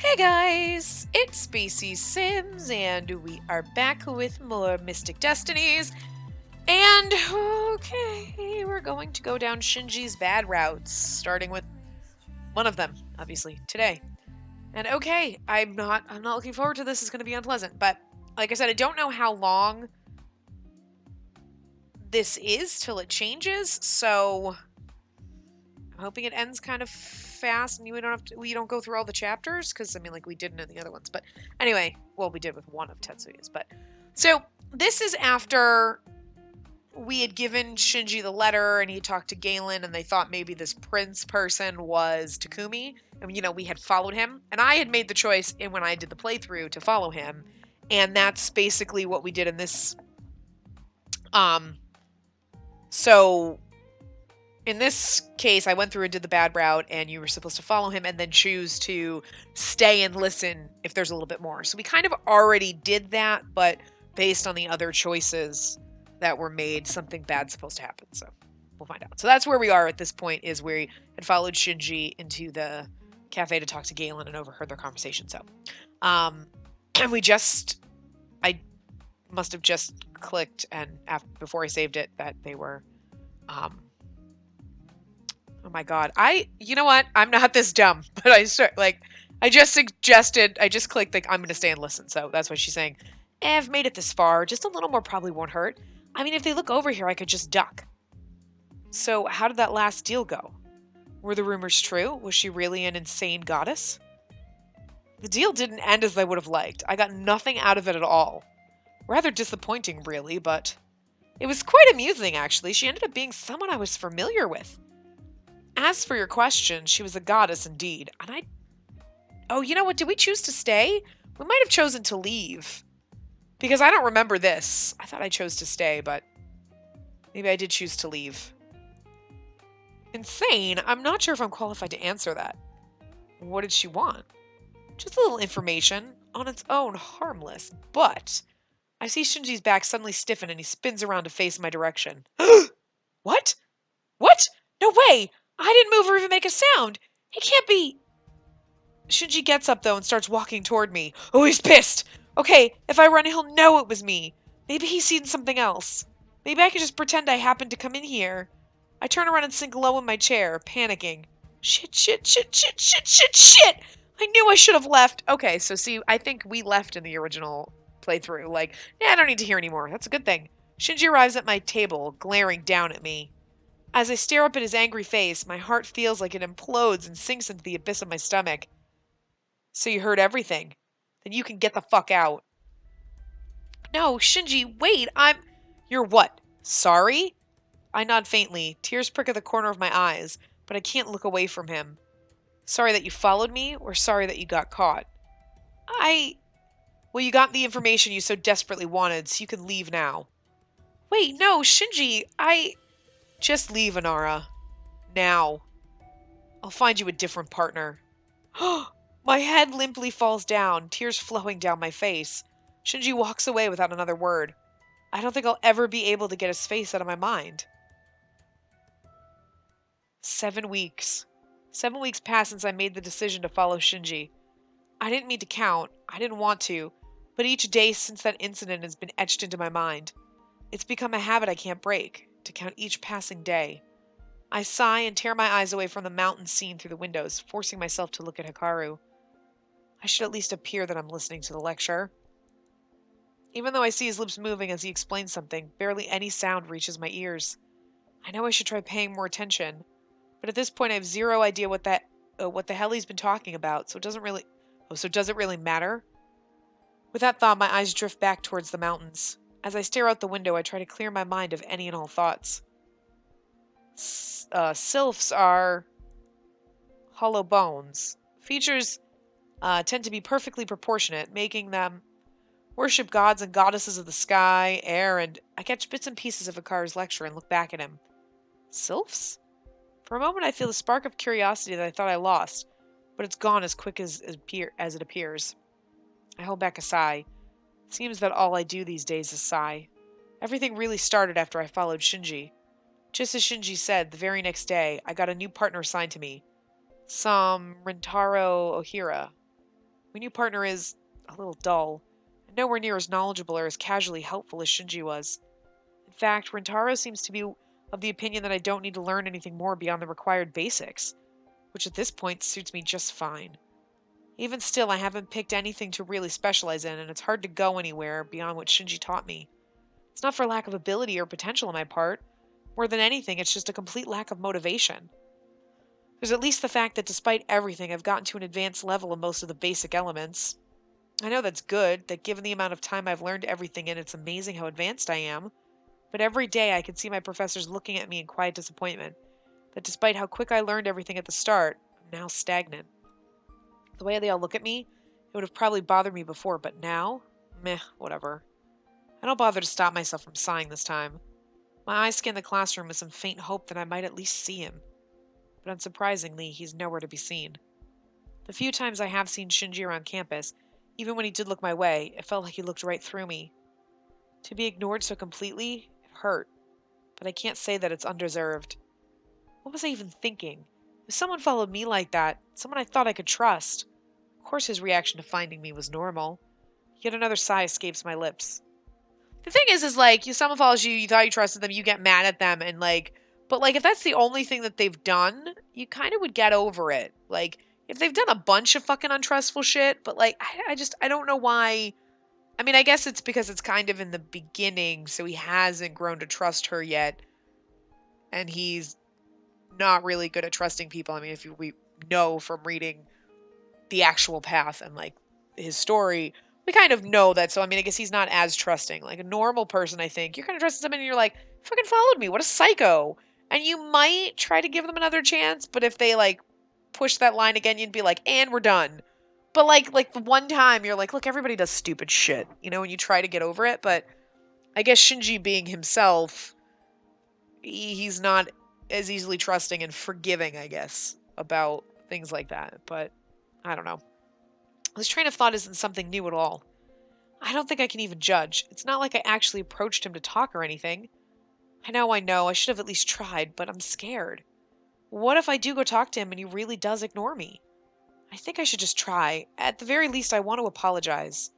Hey guys, it's Spacey Sims, and we are back with more Mystic Destinies. And okay, we're going to go down Shinji's bad routes, starting with one of them, obviously, today. And okay, I'm not looking forward to this. It's going to be unpleasant, but like I said, I don't know how long this is till it changes, so I'm hoping it ends kind of fast and we don't go through all the chapters, because I mean, like, we didn't in the other ones. But anyway, well, we did with one of Tetsuya's. But so this is after we had given Shinji the letter and he talked to Galen, and they thought maybe this prince person was Takumi, and we had followed him, and I had made the choice when I did the playthrough to follow him, and that's basically what we did in this. So in this case, I went through and did the bad route, and you were supposed to follow him and then choose to stay and listen if there's a little bit more. So we kind of already did that, but based on the other choices that were made, something bad's supposed to happen. So we'll find out. So that's where we are at this point, is we had followed Shinji into the cafe to talk to Galen and overheard their conversation. So, and I must have just clicked, and before I saved it, that they were, oh my god. You know what? I'm not this dumb, but I just clicked, like, I'm going to stay and listen. So that's what she's saying. I've made it this far. Just a little more probably won't hurt. I mean, if they look over here, I could just duck. So how did that last deal go? Were the rumors true? Was she really an insane goddess? The deal didn't end as I would have liked. I got nothing out of it at all. Rather disappointing, really, but it was quite amusing, actually. She ended up being someone I was familiar with. As for your question, she was a goddess indeed. And oh, you know what? Did we choose to stay? We might have chosen to leave. Because I don't remember this. I thought I chose to stay, but maybe I did choose to leave. Insane? I'm not sure if I'm qualified to answer that. What did she want? Just a little information. On its own, harmless. But I see Shinji's back suddenly stiffen, and he spins around to face my direction. What? What? No way! I didn't move or even make a sound! He can't be... Shinji gets up, though, and starts walking toward me. Oh, he's pissed! Okay, if I run, he'll know it was me. Maybe he's seen something else. Maybe I can just pretend I happened to come in here. I turn around and sink low in my chair, panicking. Shit, shit, shit, shit, shit, shit, shit! I knew I should have left. Okay, so see, I think we left in the original playthrough. Like, yeah, I don't need to hear anymore. That's a good thing. Shinji arrives at my table, glaring down at me. As I stare up at his angry face, my heart feels like it implodes and sinks into the abyss of my stomach. So you heard everything. Then you can get the fuck out. No, Shinji, wait, You're what? Sorry? I nod faintly, tears prick at the corner of my eyes, but I can't look away from him. Sorry that you followed me, or sorry that you got caught? Well, you got the information you so desperately wanted, so you can leave now. Wait, no, Shinji, Just leave, Inara. Now. I'll find you a different partner. My head limply falls down, tears flowing down my face. Shinji walks away without another word. I don't think I'll ever be able to get his face out of my mind. 7 weeks. 7 weeks passed since I made the decision to follow Shinji. I didn't mean to count. I didn't want to. But each day since that incident has been etched into my mind. It's become a habit I can't break, to count each passing day. I sigh and tear my eyes away from the mountain scene through the windows, forcing myself to look at Hikaru. I should at least appear that I'm listening to the lecture. Even though I see his lips moving as he explains something, barely any sound reaches my ears. I know I should try paying more attention, but at this point I have zero idea what the hell he's been talking about, so does it really matter? With that thought, my eyes drift back towards the mountains. As I stare out the window, I try to clear my mind of any and all thoughts. Sylphs are hollow bones. Features tend to be perfectly proportionate, making them worship gods and goddesses of the sky, air, and I catch bits and pieces of Hikaru's lecture and look back at him. Sylphs? For a moment I feel the spark of curiosity that I thought I lost, but it's gone as quick as it appears. I hold back a sigh. It seems that all I do these days is sigh. Everything really started after I followed Shinji. Just as Shinji said, the very next day, I got a new partner assigned to me. Some Rintaro Ohira. My new partner is a little dull, and nowhere near as knowledgeable or as casually helpful as Shinji was. In fact, Rentaro seems to be of the opinion that I don't need to learn anything more beyond the required basics, which at this point suits me just fine. Even still, I haven't picked anything to really specialize in, and it's hard to go anywhere beyond what Shinji taught me. It's not for lack of ability or potential on my part. More than anything, it's just a complete lack of motivation. There's at least the fact that despite everything, I've gotten to an advanced level of most of the basic elements. I know that's good, that given the amount of time I've learned everything and it's amazing how advanced I am, but every day I can see my professors looking at me in quiet disappointment, that despite how quick I learned everything at the start, I'm now stagnant. The way they all look at me, it would have probably bothered me before, but now, meh, whatever. I don't bother to stop myself from sighing this time. My eyes scan the classroom with some faint hope that I might at least see him. But unsurprisingly, he's nowhere to be seen. The few times I have seen Shinji around campus, even when he did look my way, it felt like he looked right through me. To be ignored so completely, it hurt, but I can't say that it's undeserved. What was I even thinking? If someone followed me like that, someone I thought I could trust, of course his reaction to finding me was normal. Yet another sigh escapes my lips. The thing is like, if someone follows you, you thought you trusted them, you get mad at them, and like, but like, if that's the only thing that they've done, you kind of would get over it. Like, if they've done a bunch of fucking untrustful shit, but like, I don't know why. I mean, I guess it's because it's kind of in the beginning, so he hasn't grown to trust her yet, and he's not really good at trusting people. I mean, we know from reading the actual path and like his story, we kind of know that. So I mean, I guess he's not as trusting. Like a normal person, I think you're kind of trusting someone and you're like, fucking followed me. What a psycho. And you might try to give them another chance, but if they like push that line again, you'd be like, and we're done. But like the one time you're like, look, everybody does stupid shit, you know, and you try to get over it. But I guess Shinji being himself, he's not as easily trusting and forgiving, I guess, about things like that. But I don't know. This train of thought isn't something new at all. I don't think I can even judge. It's not like I actually approached him to talk or anything. I know, I should have at least tried, but I'm scared. What if I do go talk to him and he really does ignore me? I think I should just try. At the very least, I want to apologize.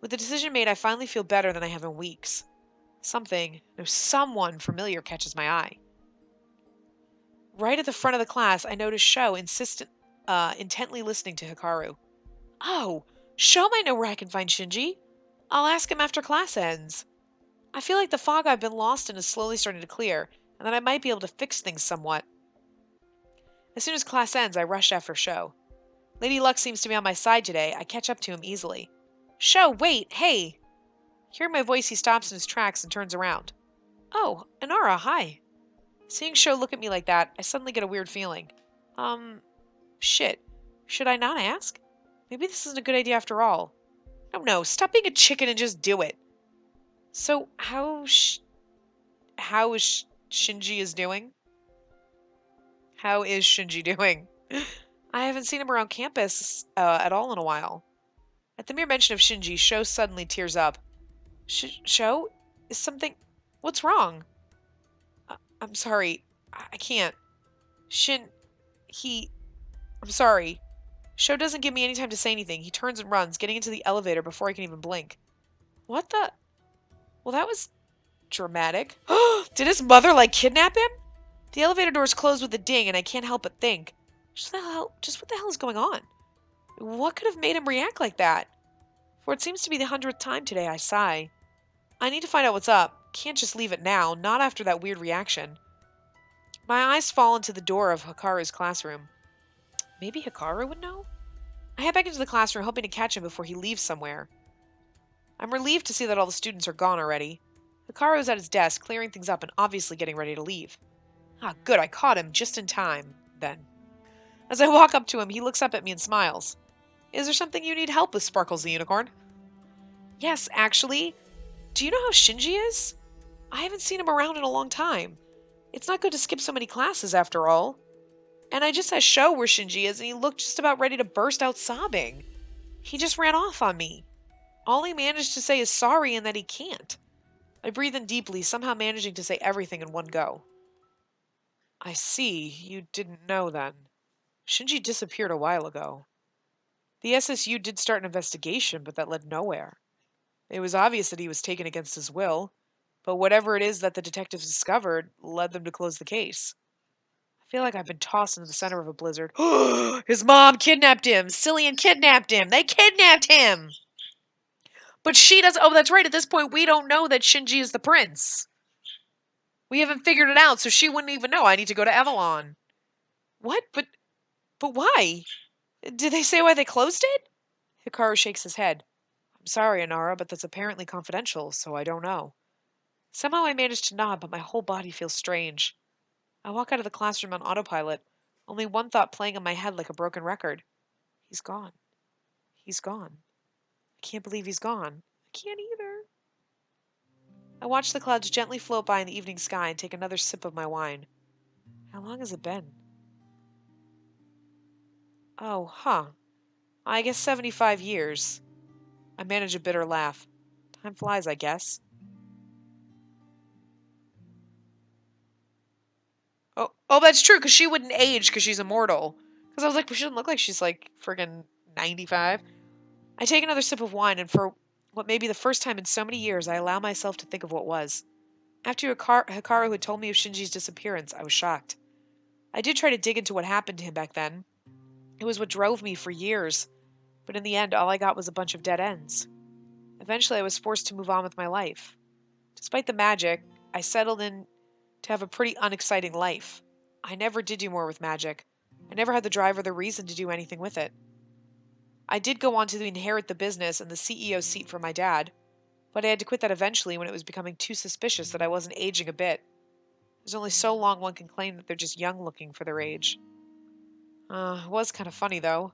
With the decision made, I finally feel better than I have in weeks. Someone familiar catches my eye. Right at the front of the class, I notice Sho intently listening to Hikaru. Oh, Sho might know where I can find Shinji. I'll ask him after class ends. I feel like the fog I've been lost in is slowly starting to clear, and that I might be able to fix things somewhat. As soon as class ends, I rush after Sho. Lady Luck seems to be on my side today. I catch up to him easily. Sho, wait, hey! Hearing my voice, he stops in his tracks and turns around. Oh, Inara, hi. Seeing Sho look at me like that, I suddenly get a weird feeling. Shit. Should I not ask? Maybe this isn't a good idea after all. No, stop being a chicken and just do it. So, how is Shinji is doing? How is Shinji doing? I haven't seen him around campus at all in a while. At the mere mention of Shinji, Sho suddenly tears up. Sho? Is something... What's wrong? I'm sorry. I can't. I'm sorry. Sho doesn't give me any time to say anything. He turns and runs, getting into the elevator before I can even blink. What the... Well, that was dramatic. Did his mother, like, kidnap him? The elevator doors close with a ding, and I can't help but think. Just what the hell is going on? What could have made him react like that? For it seems to be the 100th time today I sigh. I need to find out what's up. Can't just leave it now, not after that weird reaction. My eyes fall into the door of Hikaru's classroom. Maybe Hikaru would know? I head back into the classroom, hoping to catch him before he leaves somewhere. I'm relieved to see that all the students are gone already. Hikaru is at his desk, clearing things up and obviously getting ready to leave. Ah, good, I caught him just in time, then. As I walk up to him, he looks up at me and smiles. Is there something you need help with, Sparkles the Unicorn? Yes, actually. Do you know how Shinji is? I haven't seen him around in a long time. It's not good to skip so many classes, after all. And I just asked Sho where Shinji is, and he looked just about ready to burst out sobbing. He just ran off on me. All he managed to say is sorry and that he can't. I breathe in deeply, somehow managing to say everything in one go. I see. You didn't know then. Shinji disappeared a while ago. The SSU did start an investigation, but that led nowhere. It was obvious that he was taken against his will, but whatever it is that the detectives discovered led them to close the case. I feel like I've been tossed into the center of a blizzard. His mom kidnapped him! Cillian kidnapped him! They kidnapped him! But she doesn't. Oh, that's right. At this point, we don't know that Shinji is the prince. We haven't figured it out, so she wouldn't even know. I need to go to Avalon. What? But why? Did they say why they closed it? Hikaru shakes his head. I'm sorry, Inara, but that's apparently confidential, so I don't know. Somehow I manage to nod, but my whole body feels strange. I walk out of the classroom on autopilot, only one thought playing in my head like a broken record. He's gone. He's gone. I can't believe he's gone. I can't either. I watch the clouds gently float by in the evening sky and take another sip of my wine. How long has it been? Oh, huh. I guess 75 years. I manage a bitter laugh. Time flies, I guess. Oh, that's true, because she wouldn't age because she's immortal. Because I was like, well, she doesn't look like she's like friggin' 95. I take another sip of wine, and for what may be the first time in so many years, I allow myself to think of what was. After Hikaru had told me of Shinji's disappearance, I was shocked. I did try to dig into what happened to him back then. It was what drove me for years, but in the end, all I got was a bunch of dead ends. Eventually, I was forced to move on with my life. Despite the magic, I settled in to have a pretty unexciting life. I never did do more with magic. I never had the drive or the reason to do anything with it. I did go on to inherit the business and the CEO seat from my dad, but I had to quit that eventually when it was becoming too suspicious that I wasn't aging a bit. There's only so long one can claim that they're just young looking for their age. It was kind of funny, though.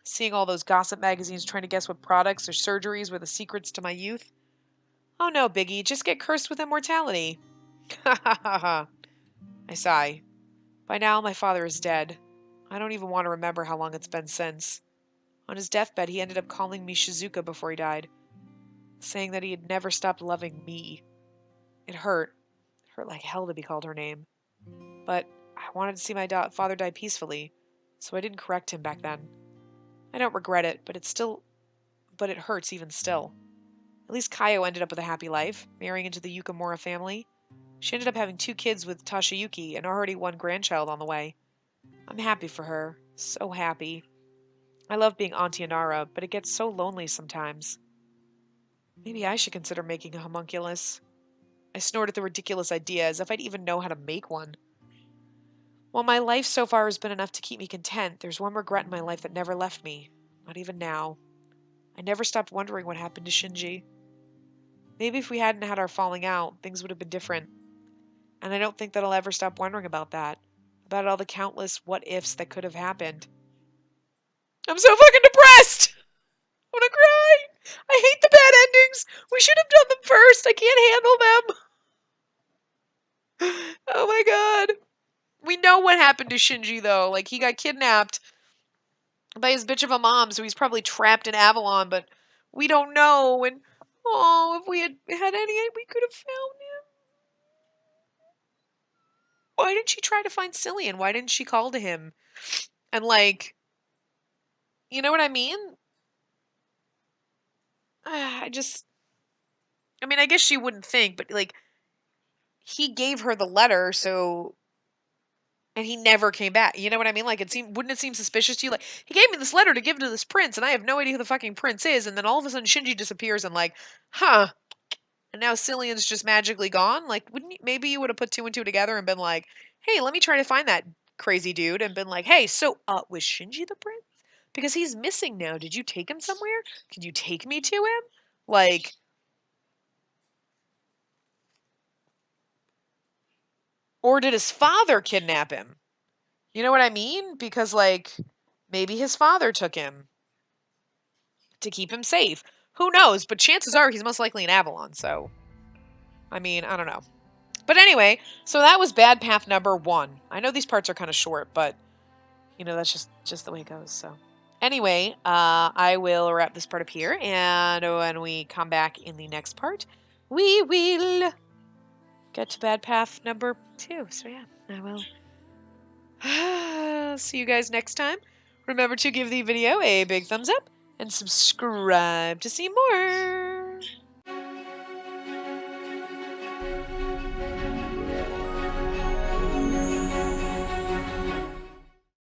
Seeing all those gossip magazines trying to guess what products or surgeries were the secrets to my youth. Oh no, Biggie, just get cursed with immortality. Ha ha ha ha. I sigh. By now, my father is dead. I don't even want to remember how long it's been since. On his deathbed, he ended up calling me Shizuka before he died, saying that he had never stopped loving me. It hurt. It hurt like hell to be called her name. But I wanted to see my father die peacefully, so I didn't correct him back then. I don't regret it, but it hurts even still. At least Kaio ended up with a happy life, marrying into the Yukamura family. She ended up having 2 kids with Toshiyuki and already 1 grandchild on the way. I'm happy for her. So happy. I love being Auntie Inara, but it gets so lonely sometimes. Maybe I should consider making a homunculus. I snort at the ridiculous idea as if I'd even know how to make one. While my life so far has been enough to keep me content, there's one regret in my life that never left me. Not even now. I never stopped wondering what happened to Shinji. Maybe if we hadn't had our falling out, things would have been different. And I don't think that I'll ever stop wondering about that. About all the countless what-ifs that could have happened. I'm so fucking depressed! I'm gonna cry! I hate the bad endings! We should have done them first! I can't handle them! Oh my god. We know what happened to Shinji, though. Like, he got kidnapped by his bitch of a mom, so he's probably trapped in Avalon, but we don't know. And, oh, if we had had any, we could have found him. Why didn't she try to find Cillian? Why didn't she call to him? And, like, you know what I mean? I mean, I guess she wouldn't think, but, like, he gave her the letter, so, and he never came back. You know what I mean? Like, wouldn't it seem suspicious to you? Like, he gave me this letter to give to this prince, and I have no idea who the fucking prince is, and then all of a sudden Shinji disappears, and like, huh, and now Cillian's just magically gone? Like, maybe you would have put 2 and 2 together and been like, hey, let me try to find that crazy dude, and been like, hey, so, was Shinji the prince? Because he's missing now. Did you take him somewhere? Could you take me to him? Like, or did his father kidnap him? You know what I mean? Because, like, maybe his father took him to keep him safe. Who knows? But chances are he's most likely in Avalon, so. I mean, I don't know. But anyway, so that was Bad Path number 1. I know these parts are kind of short, but, you know, that's just the way it goes, so. Anyway, I will wrap this part up here, and when we come back in the next part, we will get to Bad Path number 2. So yeah, I will see you guys next time. Remember to give the video a big thumbs up and subscribe to see more.